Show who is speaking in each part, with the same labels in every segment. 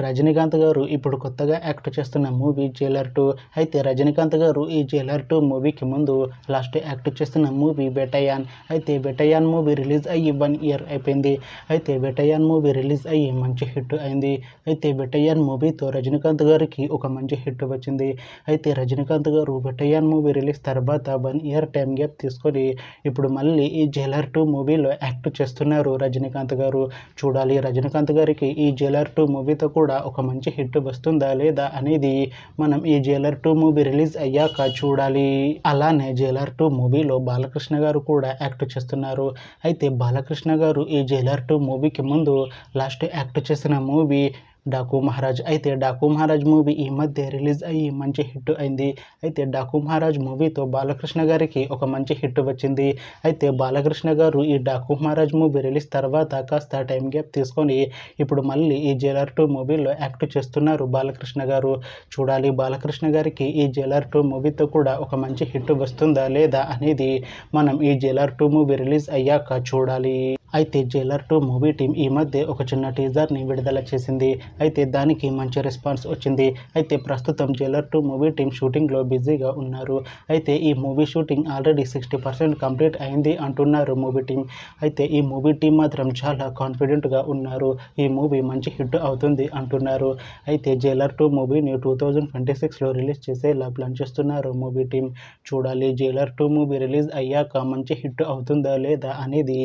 Speaker 1: రజనీకాంత్ గారు ఇప్పుడు కొత్తగా యాక్ట్ చేస్తున్న మూవీ జైలర్ 2. అయితే రజనీకాంత్ గారు ఈ జైలర్ 2 మూవీకి ముందు లాస్ట్ యాక్ట్ చేస్తున్న మూవీ బెటయాన్. అయితే బెటయాన్ మూవీ రిలీజ్ అయ్యి 1 ఇయర్ అయిపోయింది. అయితే బెటయాన్ మూవీ రిలీజ్ అయ్యి మంచి హిట్ అయింది. అయితే బెటయాన్ మూవీతో రజనీకాంత్ గారికి ఒక మంచి హిట్ వచ్చింది. అయితే రజనీకాంత్ గారు బెటయాన్ మూవీ రిలీజ్ తర్వాత 1 ఇయర్ టైం గ్యాప్ తీసుకొని ఇప్పుడు మళ్ళీ ఈ జైలర్ 2 మూవీలో యాక్ట్ చేస్తున్నారు రజనీకాంత్ గారు. చూడాలి రజనీకాంత్ గారికి ఈ జైలర్ 2 మూవీతో కూడా ఒక మంచి హిట్ వస్తుందా లేదా అనేది మనం ఈ జైలర్ 2 మూవీ రిలీజ్ అయ్యాక చూడాలి. అలానే జైలర్ 2 మూవీలో బాలకృష్ణ గారు కూడా యాక్ట్ చేస్తున్నారు. అయితే బాలకృష్ణ గారు ఈ జైలర్ 2 మూవీకి ముందు లాస్ట్ యాక్ట్ చేసిన మూవీ డాకు మహారాజ్. అయితే డాకు మహారాజ్ మూవీ ఈ మధ్య రిలీజ్ అయ్యి మంచి హిట్ అయింది. అయితే డాకు మహారాజ్ మూవీతో బాలకృష్ణ గారికి ఒక మంచి హిట్ వచ్చింది. అయితే బాలకృష్ణ గారు ఈ డాకు మహారాజ్ మూవీ రిలీజ్ తర్వాత కాస్త టైం గ్యాప్ తీసుకొని ఇప్పుడు మళ్ళీ ఈ జైలర్ 2 మూవీలో యాక్ట్ చేస్తున్నారు బాలకృష్ణ గారు. చూడాలి బాలకృష్ణ గారికి ఈ జైలర్ 2 మూవీతో కూడా ఒక మంచి హిట్ వస్తుందా లేదా అనేది మనం ఈ జైలర్ 2 మూవీ రిలీజ్ అయ్యాక చూడాలి. అయితే జైలర్ 2 మూవీ టీం ఈ మధ్య ఒక చిన్న టీజర్ని విడుదల చేసింది. అయితే దానికి మంచి రెస్పాన్స్ వచ్చింది. అయితే ప్రస్తుతం జైలర్ 2 మూవీ టీం షూటింగ్లో బిజీగా ఉన్నారు. అయితే ఈ మూవీ షూటింగ్ ఆల్రెడీ 60% కంప్లీట్ అయింది అంటున్నారు మూవీ టీం. అయితే ఈ మూవీ టీం మాత్రం చాలా కాన్ఫిడెంట్గా ఉన్నారు. ఈ మూవీ మంచి హిట్ అవుతుంది అంటున్నారు. అయితే జైలర్ 2 మూవీని 2026లో రిలీజ్ చేసేలా ప్లాన్ చేస్తున్నారు మూవీ టీం. చూడాలి జైలర్ 2 మూవీ రిలీజ్ అయ్యాక మంచి హిట్ అవుతుందా లేదా అనేది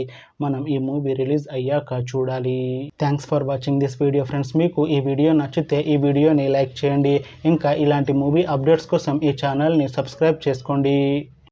Speaker 1: మనం ఈ మూవీ రిలీజ్ అయ్యాక చూడాలి. Thanks for watching this video friends. మీకు ఈ వీడియో నచ్చితే ఈ వీడియోని లైక్ చేయండి. ఇంకా ఇలాంటి మూవీ అప్డేట్స్ కోసం ఈ ఛానల్ని సబ్స్క్రైబ్ చేసుకోండి.